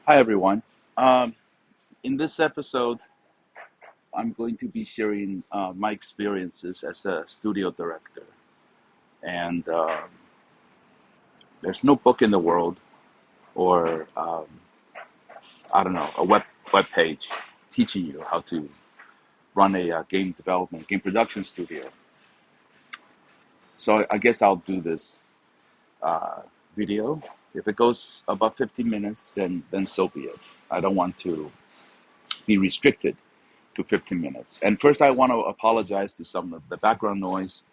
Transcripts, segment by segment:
Hi, everyone. Um, in this episode, I'm going to be sharing my experiences as a studio director. And there's no book in the world or, I don't know, a web page teaching you how to run a game development, game production studio. So I guess I'll do this uh, video. If it goes above 15 minutes, then so be it. I don't want to be restricted to 15 minutes. And first, I want to apologize to some of the background noise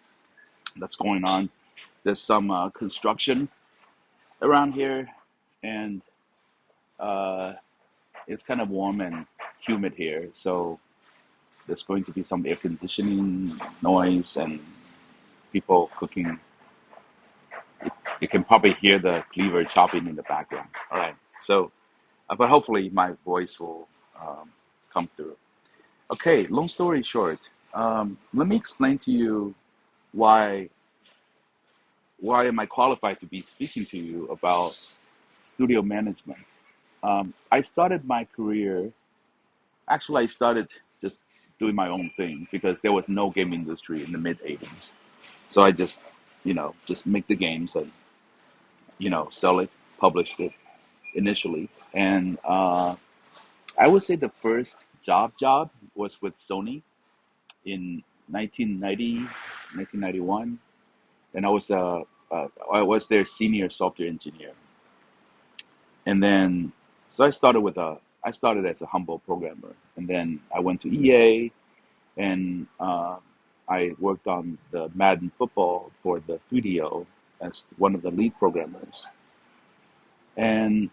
that's going on. There's some construction around here, and uh, it's kind of warm and humid here. So there's going to be some air conditioning noise and people cooking. You can probably hear the cleaver chopping in the background. All right. So, but hopefully my voice will come through. Okay. Long story short, let me explain to you why why am I qualified to be speaking to you about studio management. I started my career, actually, I started just doing my own thing because there was no game industry in the mid 80s. So I just, just make the games and, sell it, published it initially. And I would say the first job was with Sony in 1990, 1991. And I was their senior software engineer. And then, so I started as a humble programmer, and then I went to EA, and I worked on the Madden football for the 3DO as one of the lead programmers. And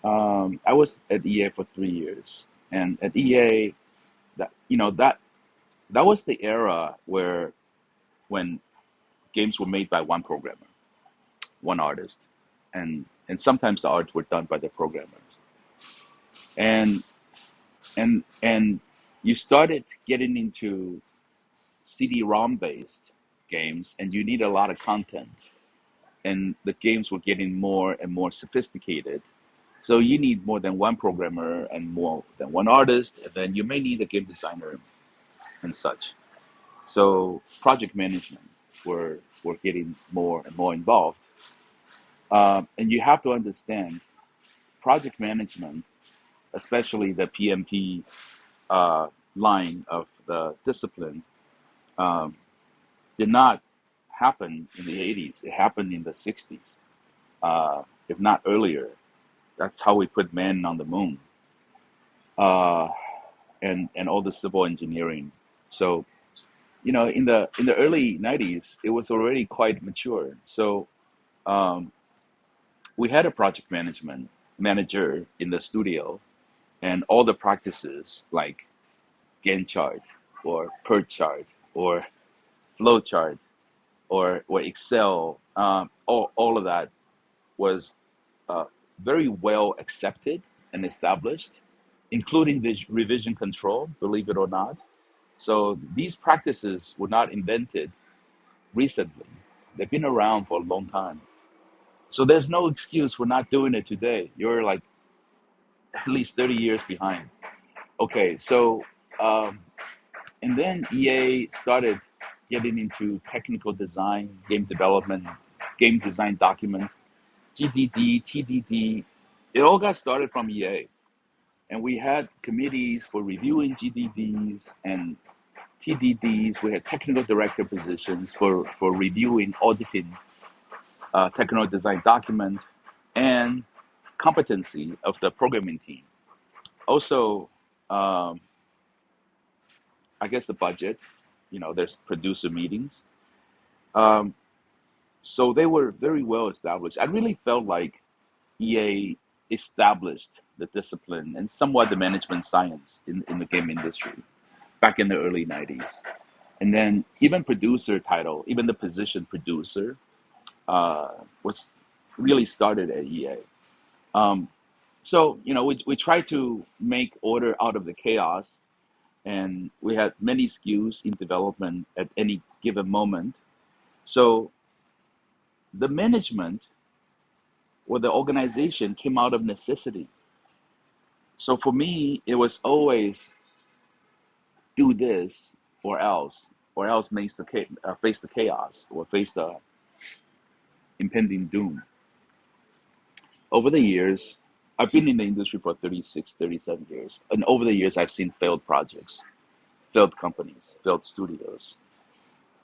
I was at EA for 3 years, and at EA, that was the era when games were made by one programmer, one artist, and sometimes the art were done by the programmers. And and you started getting into CD-ROM based games, and you need a lot of content, and the games were getting more and more sophisticated. So you need more than one programmer and more than one artist, and then you may need a game designer and such. So project management were getting more and more involved, and you have to understand project management, especially the PMP uh, line of the discipline, um, did not happen in the 80s. It happened in the 60s, if not earlier. That's how we put man on the moon, uh, and all the civil engineering. So in the early 90s, it was already quite mature. So um, we had a project management manager in the studio, and all the practices like Gantt chart or PERT chart or flow chart or Excel, all of that was uh, very well accepted and established, including the revision control, believe it or not. So these practices were not invented recently. They've been around for a long time. So there's no excuse for not doing it today. You're like at least 30 years behind. Okay, so um, and then EA started getting into technical design, game development, game design document, GDD, TDD. It all got started from EA. And we had committees for reviewing GDDs and TDDs. We had technical director positions for reviewing, auditing technical design document and competency of the programming team. Also, um, I guess the budget, there's producer meetings. Um, so they were very well established. I really felt like EA established the discipline and somewhat the management science in the game industry back in the early 90s. And then even producer title, even the position producer, was really started at EA. Um, so, we try to make order out of the chaos, and we had many SKUs in development at any given moment. So the management or the organization came out of necessity. So for me, it was always do this or else face the chaos or face the impending doom. Over the years, I've been in the industry for 36, 37 years. And over the years, I've seen failed projects, failed companies, failed studios,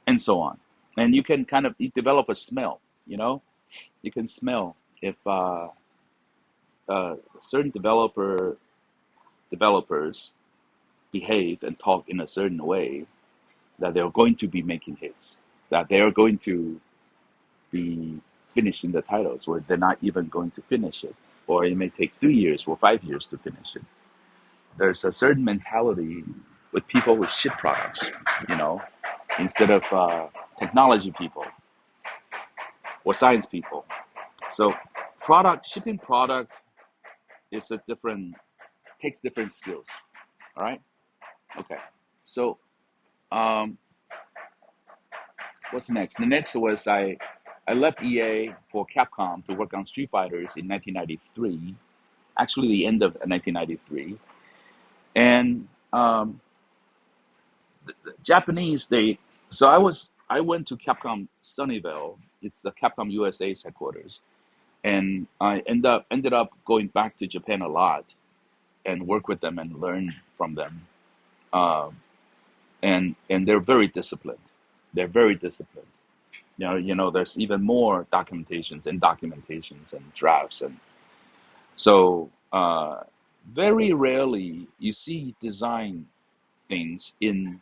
and so on. And you can you develop a smell, you know? You can smell if certain developers behave and talk in a certain way that they're going to be making hits, that they're going to be finishing the titles, or they're not even going to finish it, or it may take 3 years or 5 years to finish it. There's a certain mentality with people with ship products, you know, instead of technology people or science people. So shipping product is a different, takes different skills. All right. Okay. So um, what's next? The next was I left EA for Capcom to work on Street Fighters in 1993, actually the end of 1993. And the Japanese, so I went to Capcom Sunnyvale. It's the Capcom USA's headquarters, and I ended up going back to Japan a lot and work with them and learn from them. Um, and they're very disciplined. They're very disciplined. There's even more documentations and drafts, and so very rarely you see design things in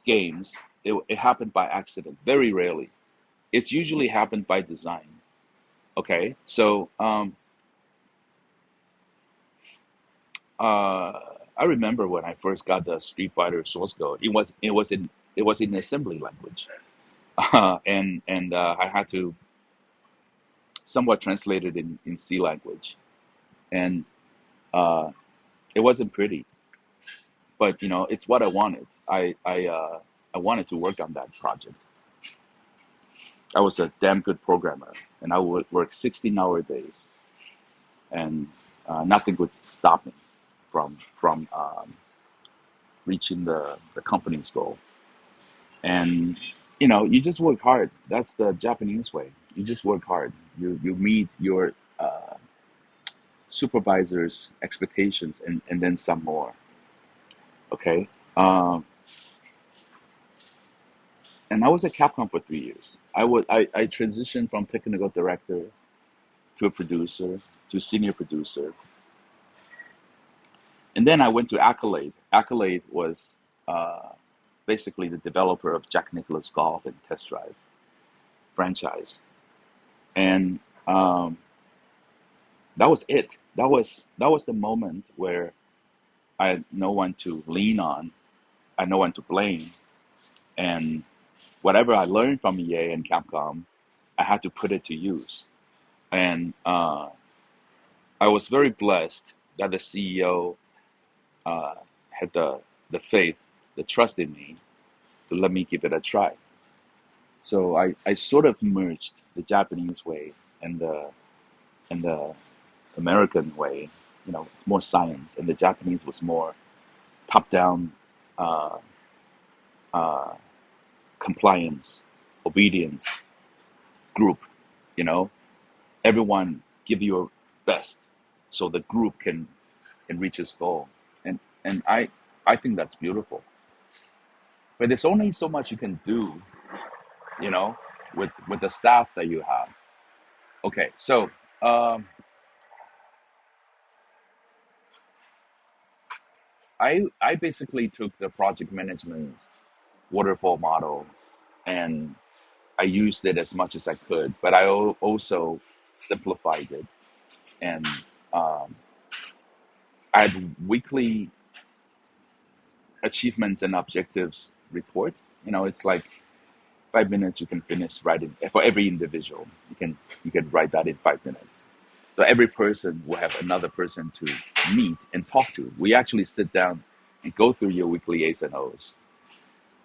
games. It happened by accident. Very rarely. It's usually happened by design. Okay, so uh, I remember when I first got the Street Fighter source code. It was in assembly language, and I had to somewhat translate it in C language, and uh, it wasn't pretty, but it's what I wanted. I wanted to work on that project. I was a damn good programmer, and I would work 16-hour days, and nothing would stop me from reaching the company's goal. And you just work hard. That's the Japanese way. You just work hard. You meet your supervisor's expectations and then some more. Okay. Um, and I was at Capcom for 3 years. I transitioned from technical director to a producer to senior producer, and then I went to Accolade. Accolade was uh, basically the developer of Jack Nicklaus Golf and Test Drive franchise, and that was it. That was the moment where I had no one to lean on, I had no one to blame, and whatever I learned from EA and Capcom, I had to put it to use. And I was very blessed that the CEO had the faith, the trust in me to let me give it a try. So I sort of merged the Japanese way and the American way. It's more science, and the Japanese was more top-down uh, uh, compliance, obedience group. You know, everyone give your best so the group can reach its goal, and I think that's beautiful. But there's only so much you can do, you know, with the staff that you have. Okay, so um, I basically took the project management waterfall model and I used it as much as I could, but I also simplified it, and um, I had weekly achievements and objectives report. It's like 5 minutes you can finish writing for every individual. You can write that in 5 minutes. So every person will have another person to meet and talk to. We actually sit down and go through your weekly A's and O's.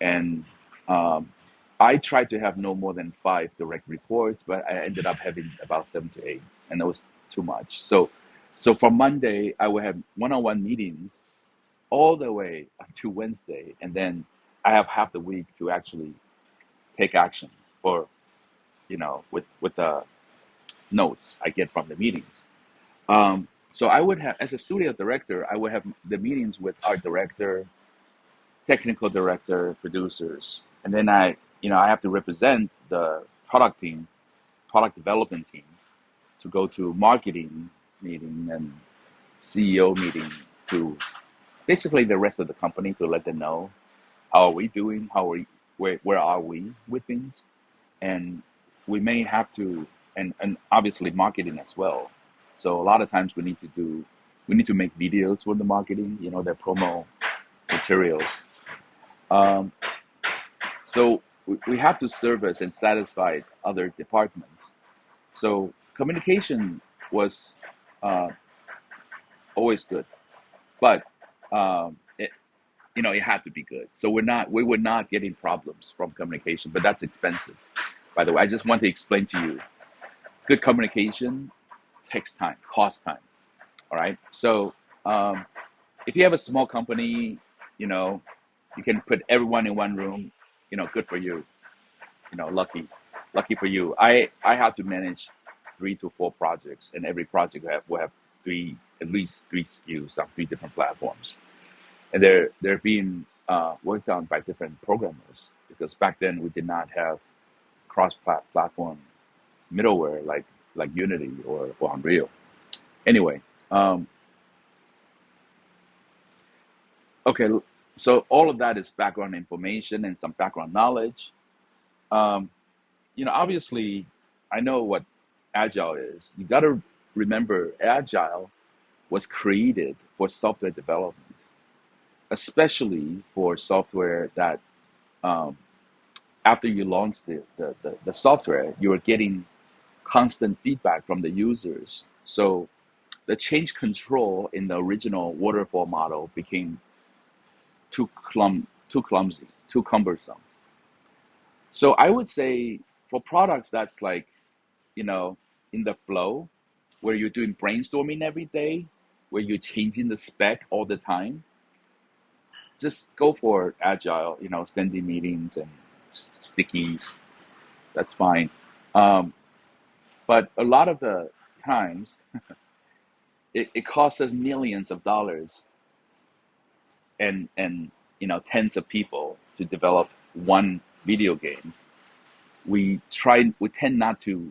And um, I tried to have no more than five direct reports, but I ended up having about 7 to 8, and that was too much. So So from Monday, I will have one-on-one meetings all the way up to Wednesday, and then I have half the week to actually take action for with the notes I get from the meetings. So I would have, as a studio director, I would have the meetings with art director, technical director, producers, and then I have to represent the product team, product development team, to go to marketing meeting and CEO meeting to basically the rest of the company to let them know how are we doing, where are we with things, and we may have to, and obviously marketing as well. So a lot of times we need to make videos for the marketing, their promo materials. Um, so we have to service and satisfy other departments. So communication was uh, always good, but it had to be good. So we were not getting problems from communication, but that's expensive. By the way, I just want to explain to you, good communication takes time, costs time. All right. So um, if you have a small company, you know, you can put everyone in one room. Good for you. Lucky for you. I have to manage 3 to 4 projects, and every project will have at least three SKUs on 3 different platforms, and they're being worked on by different programmers because back then we did not have cross-platform middleware like Unity or Unreal. Anyway, um, okay, so all of that is background information and some background knowledge. Um, Obviously, I know what Agile is. You got to remember, Agile was created for software development, especially for software that um, after you launch the software, you are getting constant feedback from the users. So the change control in the original waterfall model became too clumsy, too cumbersome. So I would say for products that's like, you know, in the flow, where you're doing brainstorming every day, where you're changing the spec all the time, just go for agile, standing meetings and stickies. That's fine. Um, but a lot of the times, it costs us millions of dollars and tens of people to develop one video game. We tend not to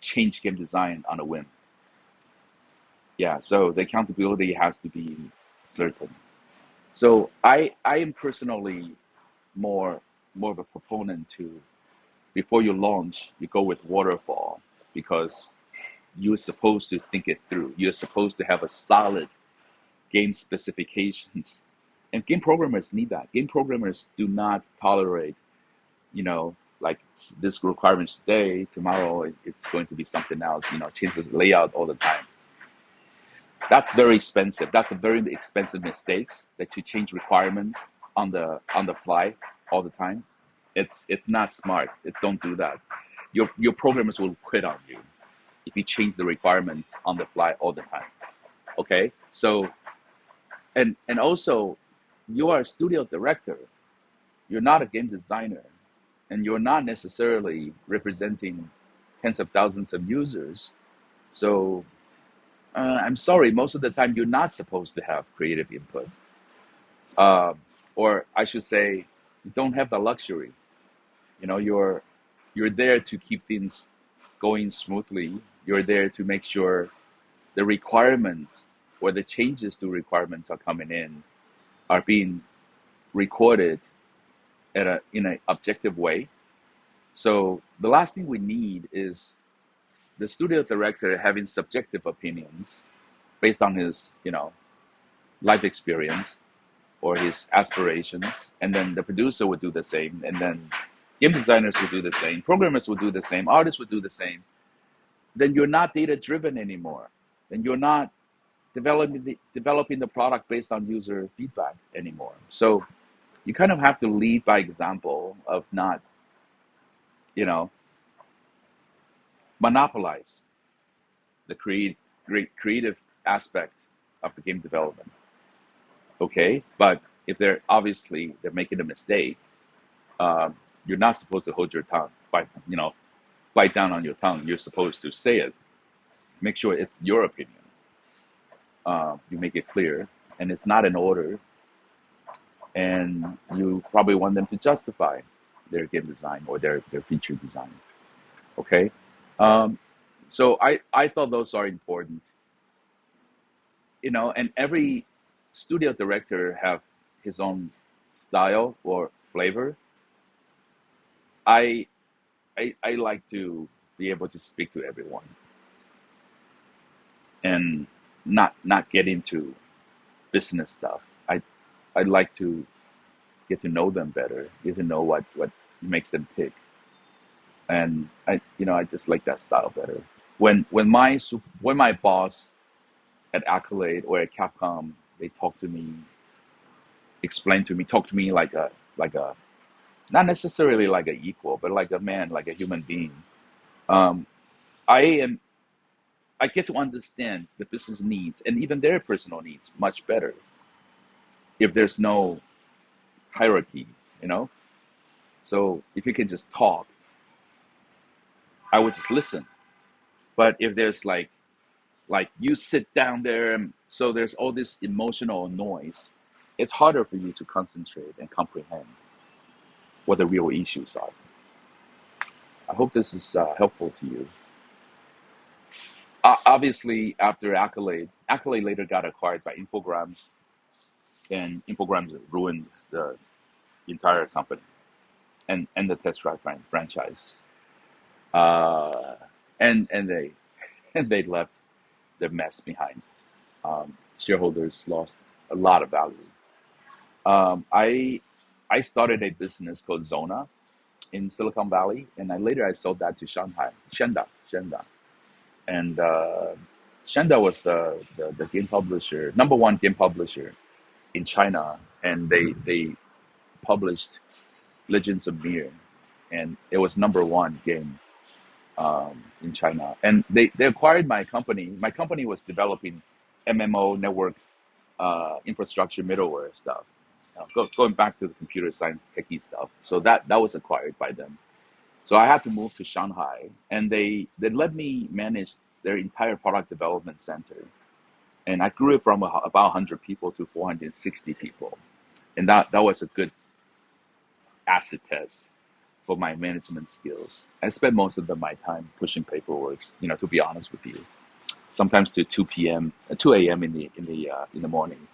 change game design on a whim. Yeah, so the accountability has to be certain. So I am personally more more of a proponent to, before you launch, you go with waterfall, because you're supposed to think it through. You're supposed to have a solid game specifications. And game programmers need that. Game programmers do not tolerate, like this requirements today, tomorrow it's going to be something else, change the layout all the time. That's very expensive. That's a very expensive mistakes, that you change requirements on the fly all the time. It's not smart. Don't do that. Your programmers will quit on you if you change the requirements on the fly all the time. Okay? So and also, you are a studio director. You're not a game designer, and you're not necessarily representing tens of thousands of users. So I'm sorry, most of the time you're not supposed to have creative input. Um, or I should say, you don't have the luxury. You're there to keep things going smoothly. You're there to make sure the requirements or the changes to requirements are coming in are being recorded in an objective way. So the last thing we need is the studio director having subjective opinions based on his, life experience or his aspirations, and then the producer would do the same, and then game designers would do the same, programmers would do the same, artists would do the same. Then you're not data driven anymore. Then you're not developing the product based on user feedback anymore. So you kind of have to lead by example of not, you know, monopolize the great creative aspect of the game development. Okay, but if they're making a mistake, you're not supposed to hold your tongue, bite down on your tongue. You're supposed to say it. Make sure it's your opinion. You make it clear, and it's not an order. And you probably want them to justify their game design or their feature design. Okay, um, so I thought those are important. And every studio director have his own style or flavor. I I like to be able to speak to everyone and not get into business stuff. I like to get to know them better, get to know what makes them tick, and I just like that style better. When my boss at Accolade or at Capcom, they talk to me like a not necessarily like a equal, but like a man, like a human being. Um, I am I get to understand the business needs and even their personal needs much better if there's no hierarchy, you know. So if you can just talk, I would just listen. But if there's like you sit down there, and so there's all this emotional noise, it's harder for you to concentrate and comprehend what the real issues are. I hope this is helpful to you. Obviously, after Accolade later got acquired by Infogrames, and Infogrames ruined the entire company and the test drive franchise. Uh, and they and they left the mess behind. Shareholders lost a lot of value. I started a business called Zona in Silicon Valley, and I sold that to Shanda, and Shanda was the game publisher, number one game publisher in China, and they published Legends of Mir, and it was number one game in China. And they acquired my company. My company was developing MMO network infrastructure middleware stuff, going back to the computer science techie stuff. So that was acquired by them. So I had to move to Shanghai, and they let me manage their entire product development center. And I grew it from about 100 people to 460 people, and that was a good acid test for my management skills. I spent most of my time pushing paperwork, to be honest with you. Sometimes to 2 a.m. in the morning.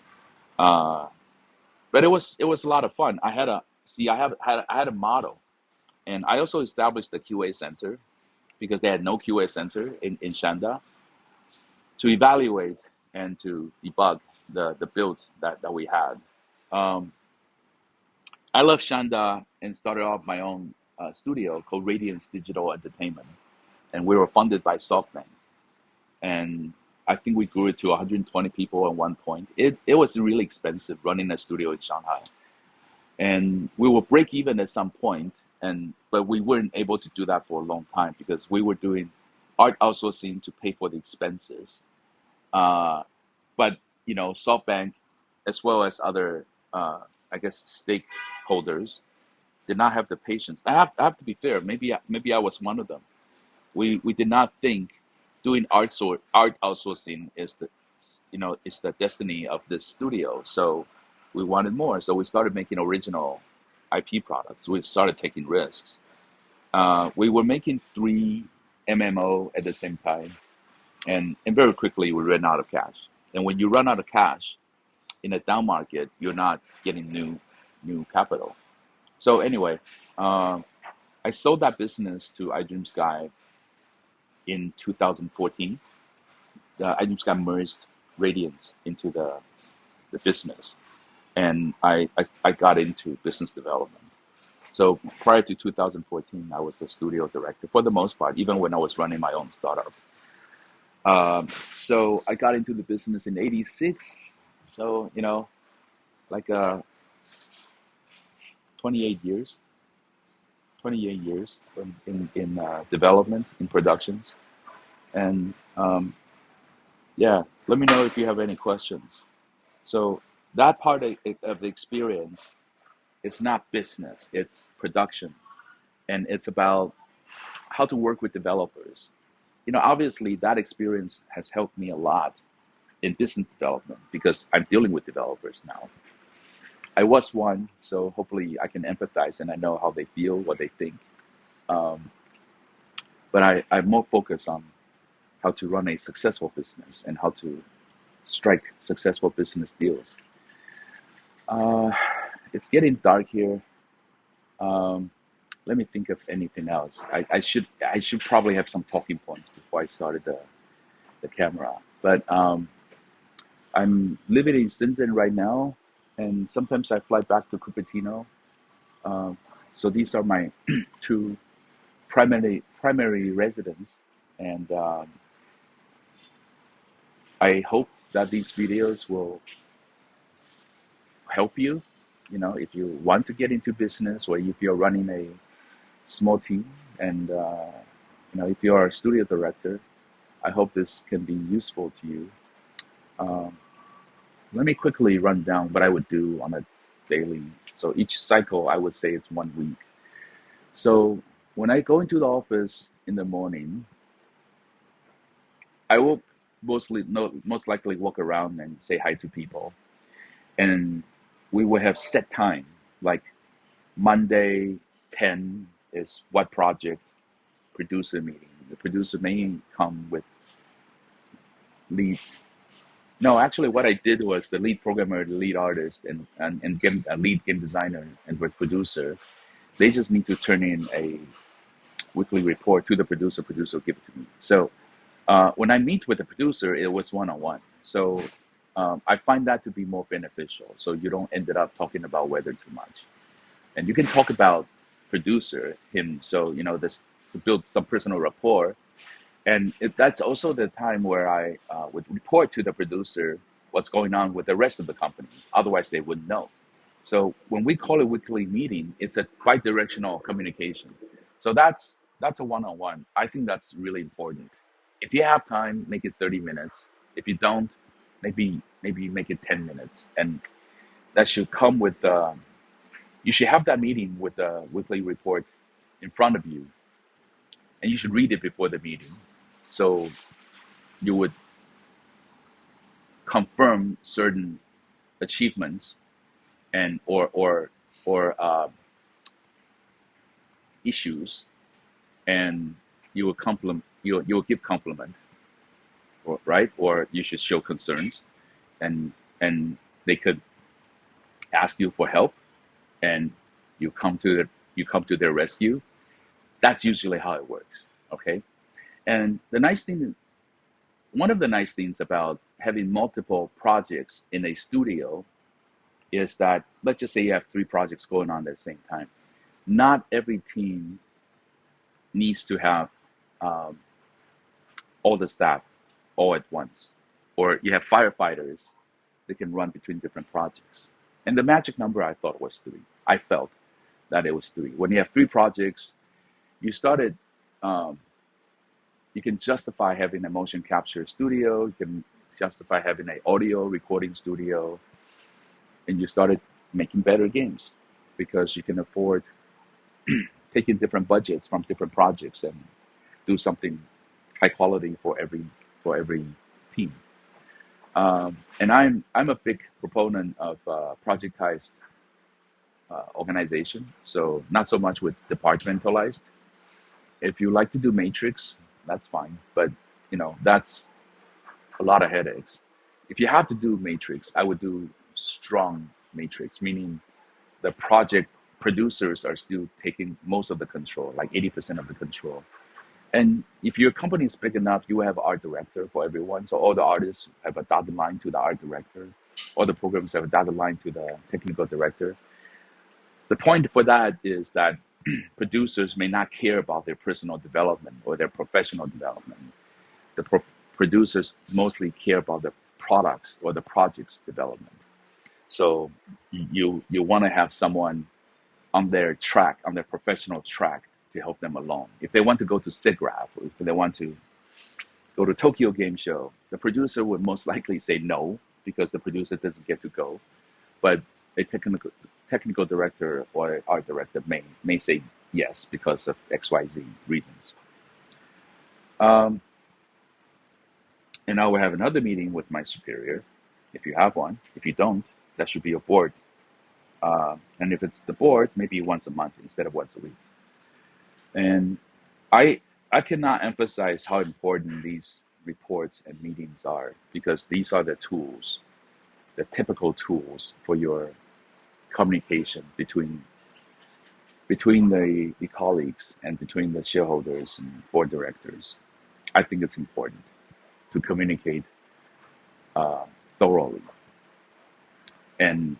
Uh, but it was a lot of fun. I had a model, and I also established the QA center because they had no QA center in Shanda to evaluate and to debug the builds that we had. Um, I left Shanda and started off my own studio called Radiance Digital Entertainment, and we were funded by SoftBank. And I think we grew it to 120 people at one point. It was really expensive running a studio in Shanghai, and we will break even at some point, but we weren't able to do that for a long time because we were doing art outsourcing to pay for the expenses. Uh, but SoftBank, as well as other, I guess, stakeholders, did not have the patience. I have to be fair. Maybe I was one of them. We did not think doing art outsourcing is the destiny of this studio. So we wanted more. So we started making original IP products. We started taking risks. We were making three MMO at the same time, and very quickly we ran out of cash. And when you run out of cash in a down market, you're not getting new capital. So anyway, I sold that business to iDream Sky in 2014. iDream Sky merged Radiance into the business, and I got into business development. So prior to 2014, I was a studio director for the most part, even when I was running my own startup. So I got into the business in '86. So like 28 years, 28 years in development, in productions, and Yeah, let me know if you have any questions. So that part of the experience is not business, it's production. And it's about how to work with developers. Obviously that experience has helped me a lot in business development because I'm dealing with developers now. I was one, so hopefully I can empathize and I know how they feel, what they think. Um, but I'm more focused on how to run a successful business and how to strike successful business deals. Uh, it's getting dark here. Um, Let me think of anything else. I should probably have some talking points before I started the camera. But I'm living in Shenzhen right now, and sometimes I fly back to Cupertino. Um, so these are my two primary residents, and I hope that these videos will help you. If you want to get into business, or if you're running a small team, and if you are a studio director, I hope this can be useful to you. Um, Let me quickly run down what I would do on a daily. So each cycle, I would say it's 1 week. So when I go into the office in the morning, I will mostly, no, most likely walk around and say hi to people. And we will have set time, like Monday 10 is what project producer meeting. The producer may come with lead. No, actually, what I did was the lead programmer, the lead artist, and a lead game designer and with producer. They just need to turn in a weekly report to the producer. Producer will give it to me. So when I meet with the producer, it was one-on-one. So I find that to be more beneficial. So you don't end up talking about weather too much, and you can talk about producer him. So this to build some personal rapport. And that's also the time where I would report to the producer what's going on with the rest of the company. Otherwise, they wouldn't know. So when we call a weekly meeting, it's a bi-directional communication. So that's a one-on-one. I think that's really important. If you have time, make it 30 minutes. If you don't, maybe make it 10 minutes. And that should come with you should have that meeting with the weekly report in front of you, and you should read it before the meeting. So you would confirm certain achievements and or issues, and you will you will give compliment, or right, or you should show concerns, and they could ask you for help, and you come to their rescue. That's usually how it works. Okay, and one of the nice things about having multiple projects in a studio is that, let's just say you have 3 projects going on at the same time. Not every team needs to have um, all the staff all at once. Or you have firefighters that can run between different projects. And the magic number I thought was 3. I felt that it was 3. When you have 3 projects, you started, um, you can justify having a motion capture studio, you can justify having an audio recording studio, and you started making better games because you can afford taking different budgets from different projects and do something high quality for every team. And I'm a big proponent of projectized organization. So not so much with departmentalized. If you like to do matrix, that's fine, but that's a lot of headaches. If you have to do matrix, I would do strong matrix, meaning the project producers are still taking most of the control, like 80% of the control. And if your company is big enough, you have art director for everyone. So all the artists have a dotted line to the art director. All the programs have a dotted line to the technical director. The point for that is that producers may not care about their personal development or their professional development. The producers mostly care about the products or the project's development. So you want to have someone on their track, on their professional track, to help them along. If they want to go to SIGGRAPH, or if they want to go to Tokyo Game Show. The producer would most likely say no because the producer doesn't get to go, but a technical director or art director may say yes because of XYZ reasons. Um, and I will have another meeting with my superior, if you have one. If you don't, that should be a board. And if it's the board, maybe once a month instead of once a week. And I I cannot emphasize how important these reports and meetings are because these are the tools, the typical tools for your communication between the colleagues and between the shareholders and board directors. I think it's important to communicate uh, thoroughly. And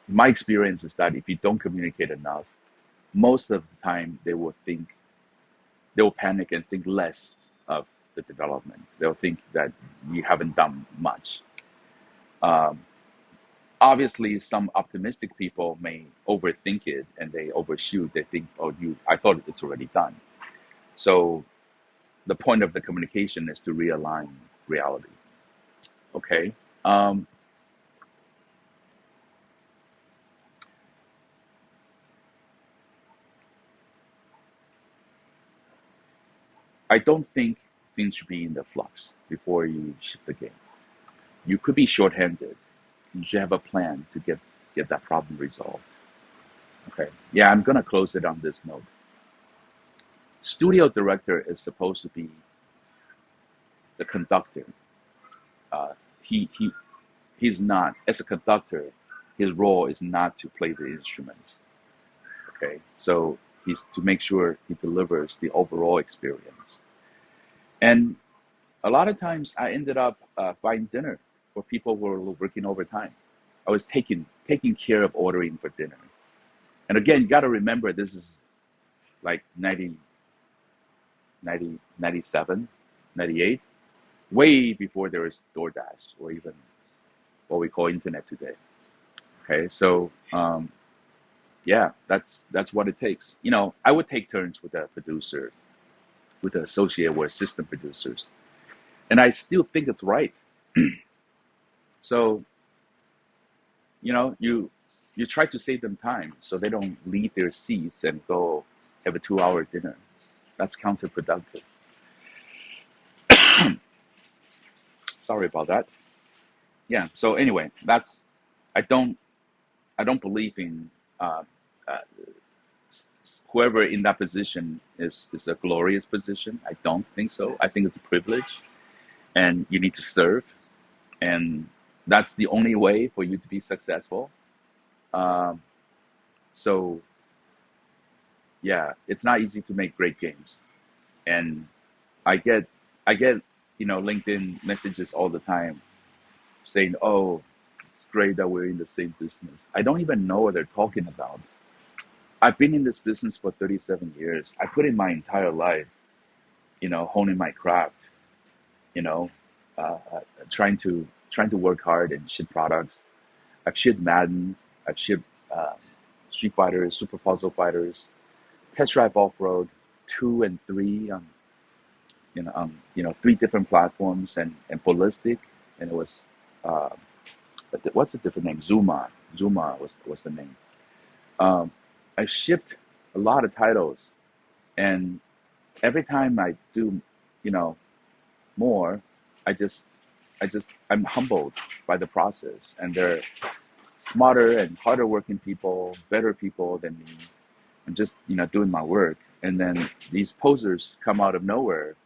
my experience is that if you don't communicate enough, most of the time they will panic and think less of the development. They'll think that you haven't done much. Um, Obviously, some optimistic people may overthink it and they overshoot. They think, "Oh, I thought it's already done." So the point of the communication is to realign reality. Okay. Um, I don't think things should be in the flux before you ship the game. You could be shorthanded. You should have a plan to get that problem resolved. Okay. Yeah, I'm gonna close it on this note. Studio director is supposed to be the conductor. Uh, he he's not as a conductor. His role is not to play the instruments. Okay, so he's to make sure he delivers the overall experience. And a lot of times, I ended up buying dinner for people who were working overtime. I was taking care of ordering for dinner. And again, you got to remember this is like 97, 98, way before there was DoorDash or even what we call internet today. Okay, so yeah, that's what it takes. I would take turns with a producer, with the associate or assistant producers, and I still think it's right. So you try to save them time so they don't leave their seats and go have a 2-hour dinner. That's counterproductive. Sorry about that. Yeah. So anyway, that's I don't I don't believe in uh, uh, whoever in that position is a glorious position. I don't think so. I think it's a privilege, and you need to serve, and that's the only way for you to be successful. Um, so yeah, it's not easy to make great games, and I get I get LinkedIn messages all the time saying, "Oh, it's great that we're in the same business." I don't even know what they're talking about. I've been in this business for 37 years. I put in my entire life, honing my craft, you know, trying to work hard and ship products. I've shipped Madden, I've shipped uh, Street Fighters, Super Puzzle Fighters, Test Drive Off Road, 2 and 3, 3 different platforms and Ballistic, and it was uh, what's the different name? Zuma was the name. Um, I shipped a lot of titles, and every time I do, you know, more, I just I'm humbled by the process, and they're smarter and harder working people, better people than me. I'm just doing my work, and then these posers come out of nowhere.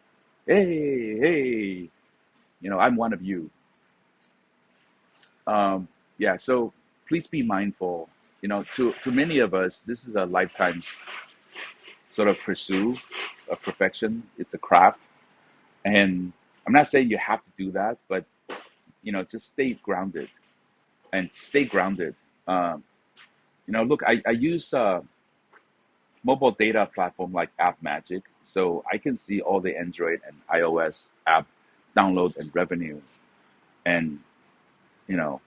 Hey, hey, I'm one of you. Yeah, so please be mindful. To many of us, this is a lifetime's sort of pursuit of perfection. It's a craft, and I'm not saying you have to do that, but just stay grounded and stay grounded. Um, Look, I use mobile data platform like App Magic, so I can see all the Android and iOS app download and revenue, and you know,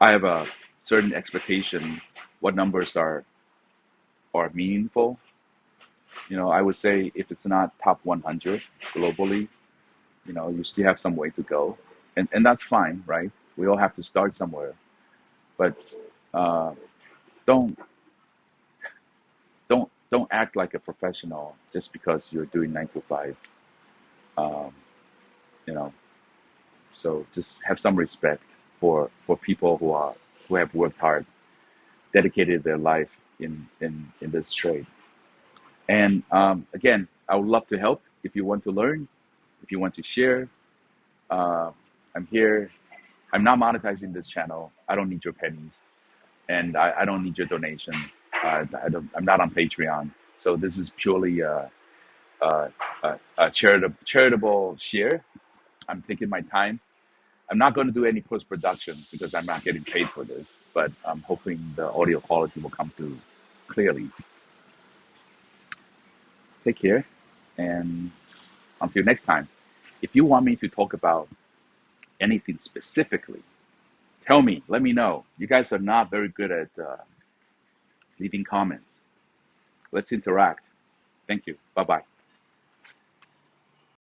I have a certain expectation what numbers are meaningful, I would say if it's not top 100 globally, you still have some way to go, and that's fine, right? We all have to start somewhere, but uh, don't don't act like a professional just because you're doing 9 to 5. Um, you know, so just have some respect for people who have worked hard, dedicated their life in this trade. And again, I would love to help if you want to learn, if you want to share. Uh, I'm here. I'm not monetizing this channel. I don't need your pennies, and I don't need your donation. I'm not on Patreon, so this is purely a charitable share. I'm taking my time. I'm not going to do any post production because I'm not getting paid for this, but I'm hoping the audio quality will come through clearly. Take care, and until next time. If you want me to talk about anything specifically, tell me. Let me know. You guys are not very good at leaving comments. Let's interact. Thank you. Bye bye.